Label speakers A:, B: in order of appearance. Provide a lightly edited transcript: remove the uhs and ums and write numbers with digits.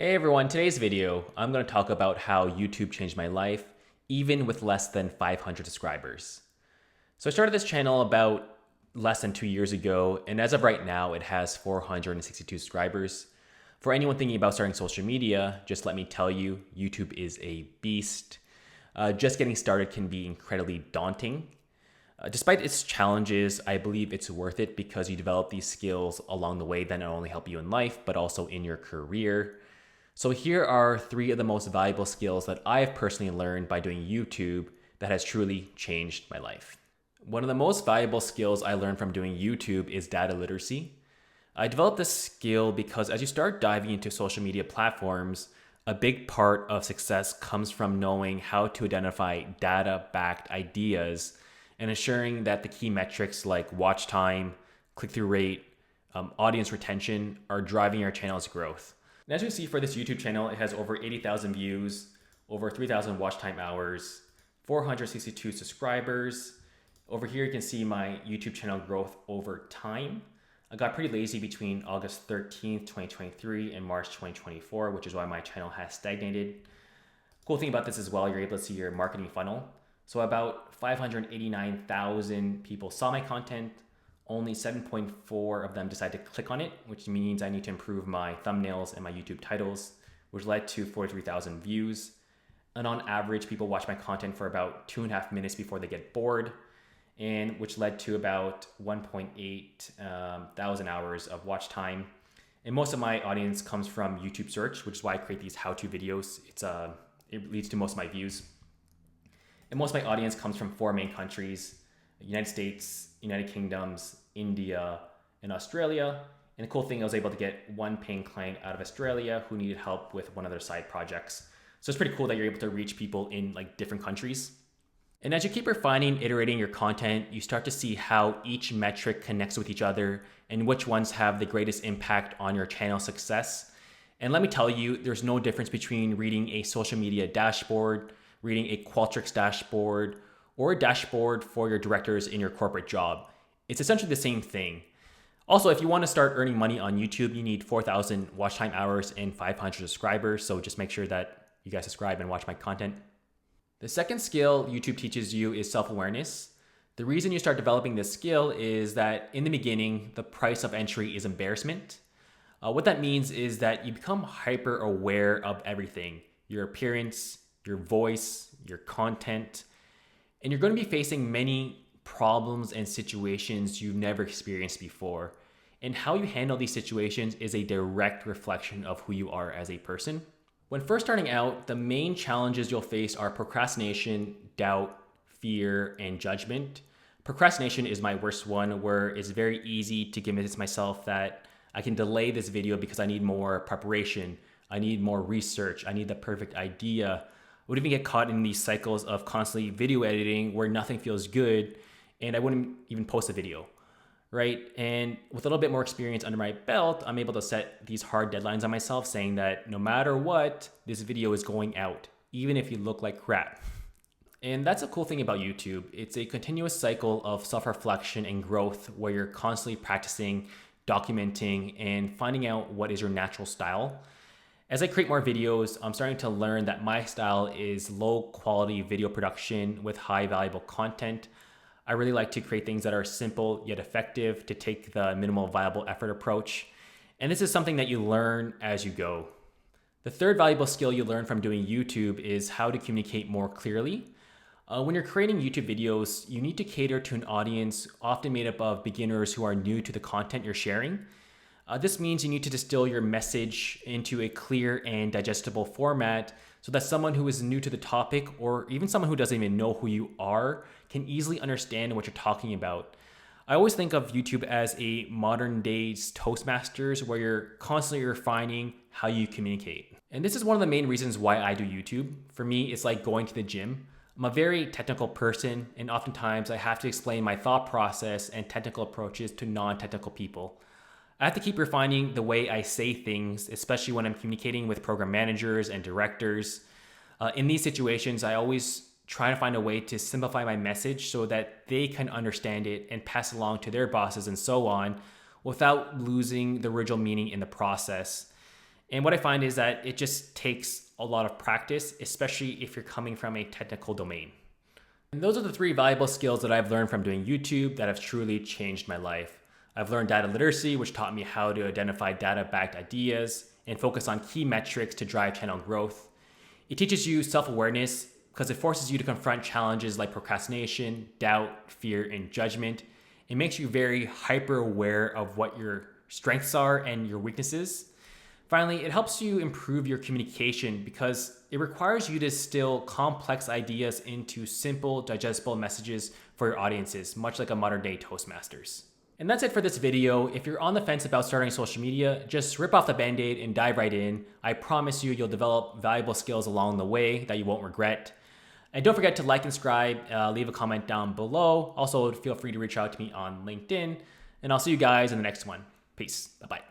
A: Hey everyone, today's video, I'm going to talk about how YouTube changed my life, even with less than 500 subscribers. So I started this channel about less than 2 years ago, and as of right now, it has 462 subscribers. For anyone thinking about starting social media, just let me tell you, YouTube is a beast. Just getting started can be incredibly daunting. Despite its challenges, I believe it's worth it because you develop these skills along the way that not only help you in life, but also in your career. So here are 3 of the most valuable skills that I've personally learned by doing YouTube that has truly changed my life. One of the most valuable skills I learned from doing YouTube is data literacy. I developed this skill because as you start diving into social media platforms, a big part of success comes from knowing how to identify data-backed ideas and ensuring that the key metrics like watch time, click-through rate, audience retention are driving your channel's growth. And as you see for this YouTube channel, it has over 80,000 views, over 3,000 watch time hours, 462 subscribers. Over here, you can see my YouTube channel growth over time. I got pretty lazy between August 13th, 2023 and March 2024, which is why my channel has stagnated. Cool thing about this as well, you're able to see your marketing funnel. So about 589,000 people saw my content. Only 7.4 of them decided to click on it, which means I need to improve my thumbnails and my YouTube titles, which led to 43,000 views. And on average, people watch my content for about 2.5 minutes before they get bored, and which led to about 1.8 thousand hours of watch time. And most of my audience comes from YouTube search, which is why I create these how-to videos. It leads to most of my views. And most of my audience comes from 4 main countries: United States, United Kingdoms, India, and Australia. And the cool thing, I was able to get 1 paying client out of Australia who needed help with one of their side projects. So it's pretty cool that you're able to reach people in like different countries. And as you keep refining, iterating your content, you start to see how each metric connects with each other and which ones have the greatest impact on your channel success. And let me tell you, there's no difference between reading a social media dashboard, reading a Qualtrics dashboard, or a dashboard for your directors in your corporate job. It's essentially the same thing. Also, if you want to start earning money on YouTube, you need 4,000 watch time hours and 500 subscribers. So just make sure that you guys subscribe and watch my content. The second skill YouTube teaches you is self-awareness. The reason you start developing this skill is that in the beginning, the price of entry is embarrassment. What that means is that you become hyper aware of everything: your appearance, your voice, your content. And you're going to be facing many problems and situations you've never experienced before. And how you handle these situations is a direct reflection of who you are as a person. When first starting out, the main challenges you'll face are procrastination, doubt, fear, and judgment. Procrastination is my worst one, where it's very easy to convince myself that I can delay this video because I need more preparation, I need more research, I need the perfect idea. I would even get caught in these cycles of constantly video editing where nothing feels good and I wouldn't even post a video, right? And with a little bit more experience under my belt, I'm able to set these hard deadlines on myself, saying that no matter what, this video is going out, even if you look like crap. And that's a cool thing about YouTube. It's a continuous cycle of self-reflection and growth where you're constantly practicing, documenting, and finding out what is your natural style. As I create more videos, I'm starting to learn that my style is low quality video production with high valuable content. I really like to create things that are simple yet effective, to take the minimal viable effort approach. And this is something that you learn as you go. The third valuable skill you learn from doing YouTube is how to communicate more clearly. When you're creating YouTube videos, you need to cater to an audience often made up of beginners who are new to the content you're sharing. This means you need to distill your message into a clear and digestible format so that someone who is new to the topic, or even someone who doesn't even know who you are, can easily understand what you're talking about. I always think of YouTube as a modern day's Toastmasters, where you're constantly refining how you communicate. And this is one of the main reasons why I do YouTube. For me, it's like going to the gym. I'm a very technical person, and oftentimes I have to explain my thought process and technical approaches to non-technical people. I have to keep refining the way I say things, especially when I'm communicating with program managers and directors. In these situations, I always try to find a way to simplify my message so that they can understand it and pass along to their bosses and so on without losing the original meaning in the process. And what I find is that it just takes a lot of practice, especially if you're coming from a technical domain. And those are the 3 valuable skills that I've learned from doing YouTube that have truly changed my life. I've learned data literacy, which taught me how to identify data-backed ideas and focus on key metrics to drive channel growth. It teaches you self-awareness because it forces you to confront challenges like procrastination, doubt, fear, and judgment. It makes you very hyper-aware of what your strengths are and your weaknesses. Finally, it helps you improve your communication because it requires you to distill complex ideas into simple, digestible messages for your audiences, much like a modern-day Toastmasters. And that's it for this video. If you're on the fence about starting social media, just rip off the band-aid and dive right in. I promise you'll develop valuable skills along the way that you won't regret. And don't forget to like and subscribe, leave a comment down below. Also, feel free to reach out to me on LinkedIn. And I'll see you guys in the next one. Peace. Bye-bye.